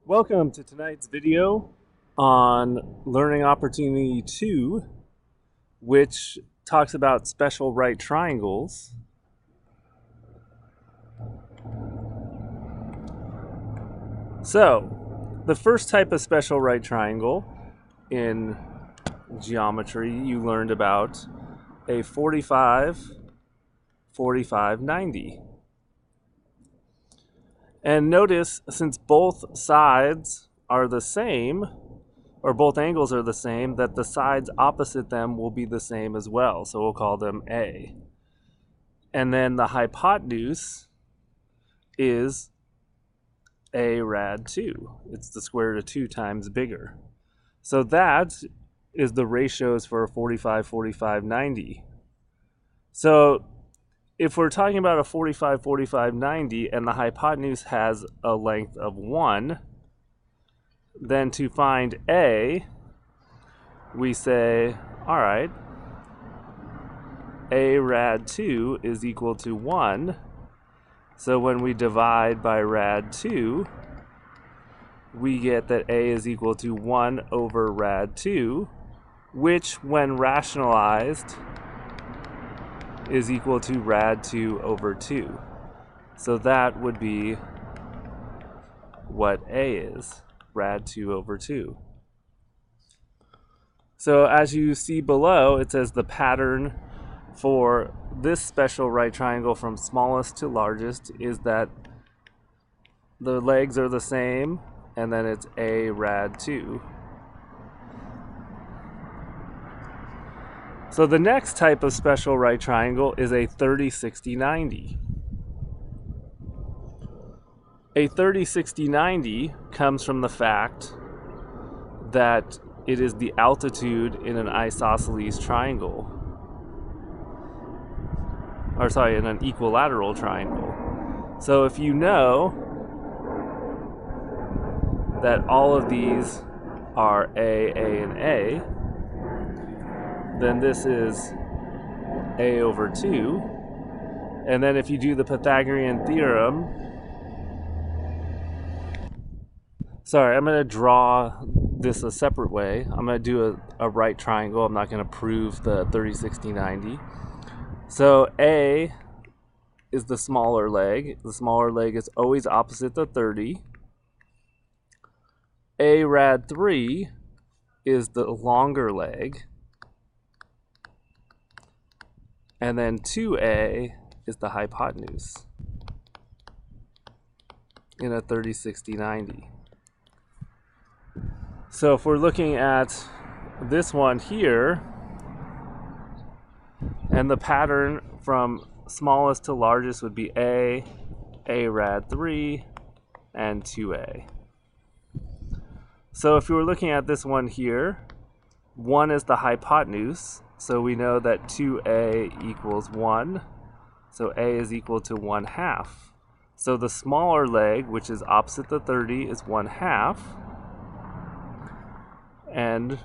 Welcome to tonight's video on Learning Opportunity 2, which talks about special right triangles. So, the first type of special right triangle in geometry, you learned about a 45, 45, 90. And notice, since both sides are the same, or both angles are the same, that the sides opposite them will be the same as well. So we'll call them A. And then the hypotenuse is A rad 2. It's the square root of 2 times bigger. So that is the ratios for a 45, 45, 90. So if we're talking about a 45, 45, 90 and the hypotenuse has a length of 1, then to find A, we say, all right, A rad 2 is equal to 1. So when we divide by rad 2, we get that A is equal to 1 over rad 2, which when rationalized is equal to rad 2 over 2. So that would be what A is, rad 2 over 2. So as you see below, it says the pattern for this special right triangle from smallest to largest is that the legs are the same, and then it's A rad 2. So the next type of special right triangle is a 30, 60, 90. A 30, 60, 90 comes from the fact that it is the altitude in an isosceles triangle. Or sorry, in an equilateral triangle. So if you know that all of these are A, and A, then this is A over 2. And then if you do the Pythagorean theorem, sorry, I'm going to draw this a separate way. I'm going to do a right triangle. I'm not going to prove the 30, 60, 90. So A is the smaller leg. The smaller leg is always opposite the 30. A rad 3 is the longer leg. And then 2A is the hypotenuse in a 30, 60, 90. So if we're looking at this one here, and the pattern from smallest to largest would be A rad 3, and 2A. So if we were looking at this one here, 1 is the hypotenuse, so we know that 2A equals 1. So A is equal to 1/2. So the smaller leg, which is opposite the 30, is 1/2. And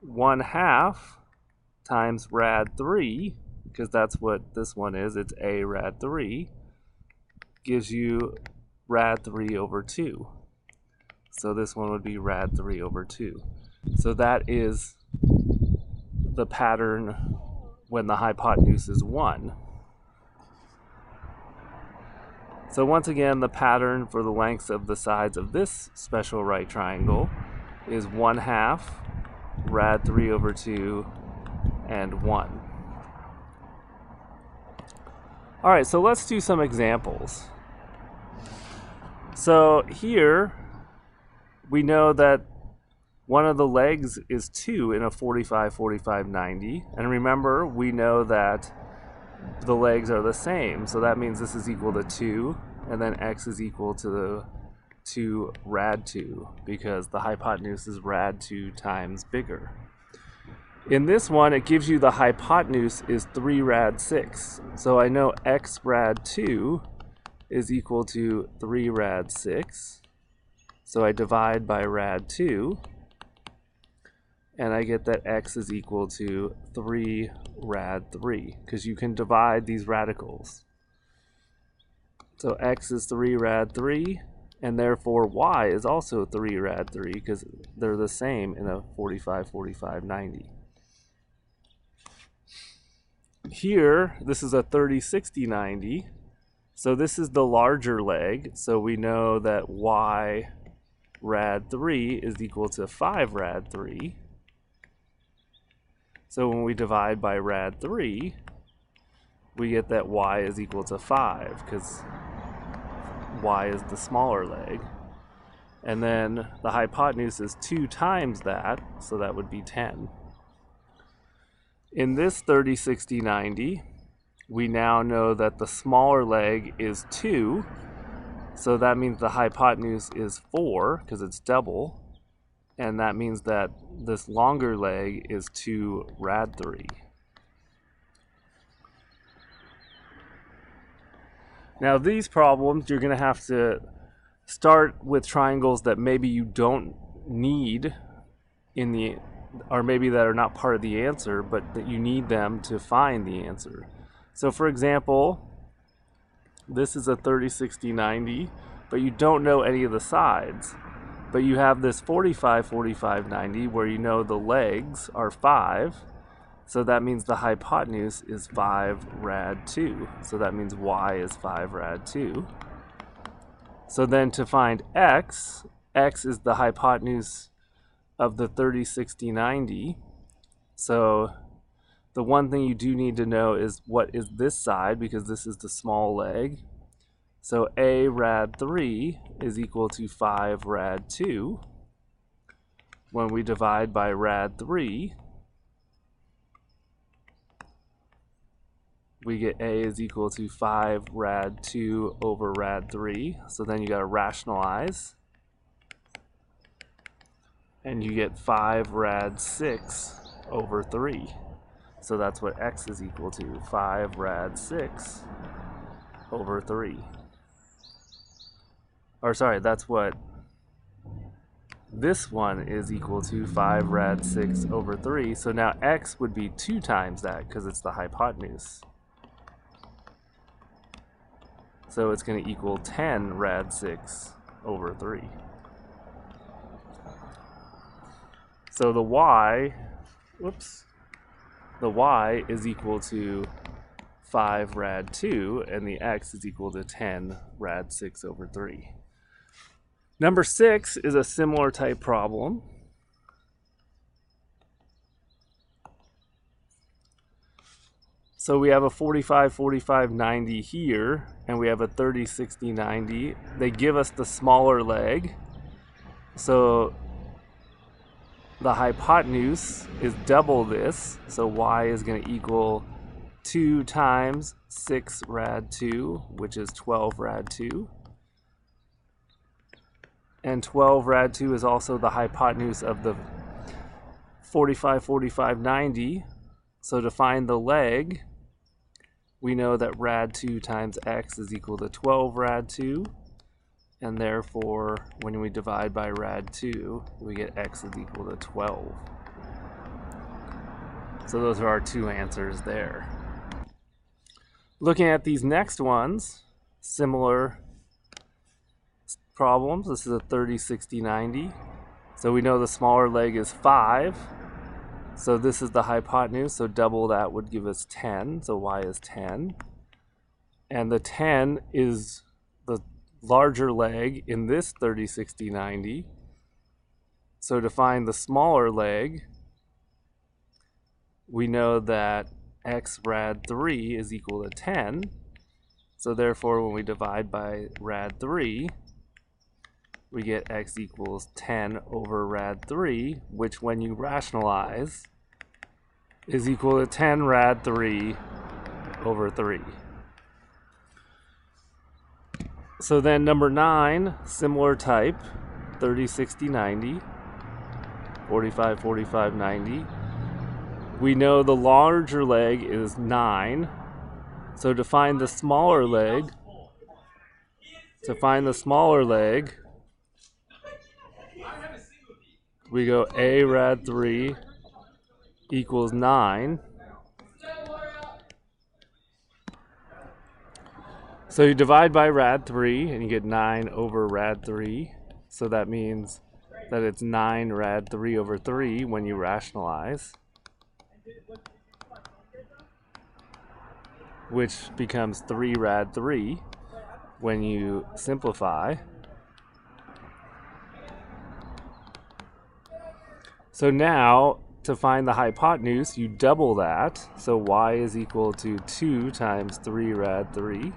1/2 times rad 3, because that's what this one is, it's A rad 3, gives you rad 3 over 2. So this one would be rad 3 over 2. So that is the pattern when the hypotenuse is 1. So once again, the pattern for the lengths of the sides of this special right triangle is 1/2, rad 3 over 2, and 1. All right, so let's do some examples. So here, we know that one of the legs is 2 in a 45, 45, 90. And remember, we know that the legs are the same. So that means this is equal to 2, and then x is equal to 2 rad 2, because the hypotenuse is rad 2 times bigger. In this one, it gives you the hypotenuse is 3 rad 6. So I know x rad 2 is equal to 3 rad 6. So I divide by rad 2, and I get that x is equal to 3 rad 3, because you can divide these radicals. So x is 3 rad 3, and therefore y is also 3 rad 3 because they're the same in a 45, 45, 90. Here, this is a 30, 60, 90. So this is the larger leg, so we know that y rad 3 is equal to 5 rad 3. So when we divide by rad 3, we get that y is equal to 5, because y is the smaller leg. And then the hypotenuse is 2 times that, so that would be 10. In this 30, 60, 90, we now know that the smaller leg is 2, so that means the hypotenuse is 4, because it's double, and that means that this longer leg is 2 rad 3. Now these problems, you're going to have to start with triangles that maybe you don't need in the, or maybe that are not part of the answer, but that you need them to find the answer. So for example, this is a 30, 60, 90, but you don't know any of the sides. But you have this 45, 45, 90 where you know the legs are 5. So that means the hypotenuse is 5 rad 2. So that means y is 5 rad 2. So then to find x, x is the hypotenuse of the 30, 60, 90. So the one thing you do need to know is what is this side, because this is the small leg. So a rad 3 is equal to 5 rad 2. When we divide by rad 3, we get a is equal to 5 rad 2 over rad 3. So then you got to rationalize, and you get 5 rad 6 over 3. So that's what x is equal to, 5 rad 6 over 3. Or sorry, that's what this one is equal to, 5 rad 6 over 3. So now x would be 2 times that because it's the hypotenuse. So it's going to equal 10 rad 6 over 3. So the y, the y is equal to 5 rad 2, and the x is equal to 10 rad 6 over 3. Number 6 is a similar type problem. So we have a 45, 45, 90 here, and we have a 30, 60, 90. They give us the smaller leg. So the hypotenuse is double this, so y is going to equal 2 times 6 rad 2, which is 12 rad 2. And 12 rad 2 is also the hypotenuse of the 45, 45, 90. So to find the leg, we know that rad 2 times x is equal to 12 rad 2. And therefore, when we divide by rad 2, we get x is equal to 12. So those are our 2 answers there. Looking at these next ones, similar problems. This is a 30, 60, 90. So we know the smaller leg is 5. So this is the hypotenuse, so double that would give us 10. So y is 10. And the 10 is the larger leg in this 30, 60, 90. So to find the smaller leg, we know that x rad 3 is equal to 10. So therefore, when we divide by rad 3, we get x equals 10 over rad 3, which when you rationalize is equal to 10 rad 3 over 3. So then number 9, similar type, 30, 60, 90, 45, 45, 90. We know the larger leg is 9. So to find the smaller leg, we go a rad 3 equals 9. So you divide by rad 3 and you get 9 over rad 3. So that means that it's 9 rad 3 over 3 when you rationalize, which becomes 3 rad 3 when you simplify. So now, to find the hypotenuse, you double that. So y is equal to 2 times 3 rad 3.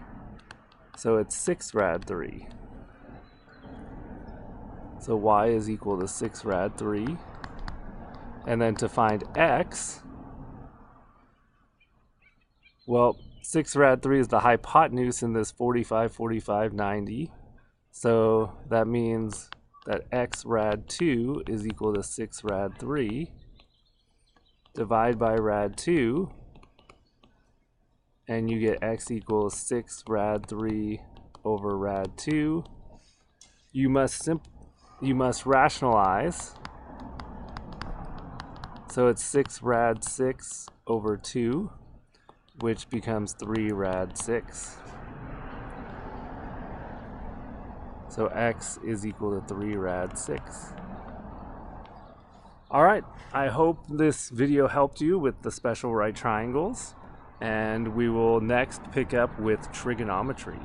So it's 6 rad 3. So y is equal to 6 rad 3. And then to find x, well, 6 rad 3 is the hypotenuse in this 45, 45, 90. So that means that x rad 2 is equal to 6 rad 3. Divide by rad 2, and you get x equals 6 rad 3 over rad 2. You must rationalize. So it's 6 rad 6 over 2, which becomes 3 rad 6. So x is equal to 3 rad 6. Alright, I hope this video helped you with the special right triangles, and we will next pick up with trigonometry.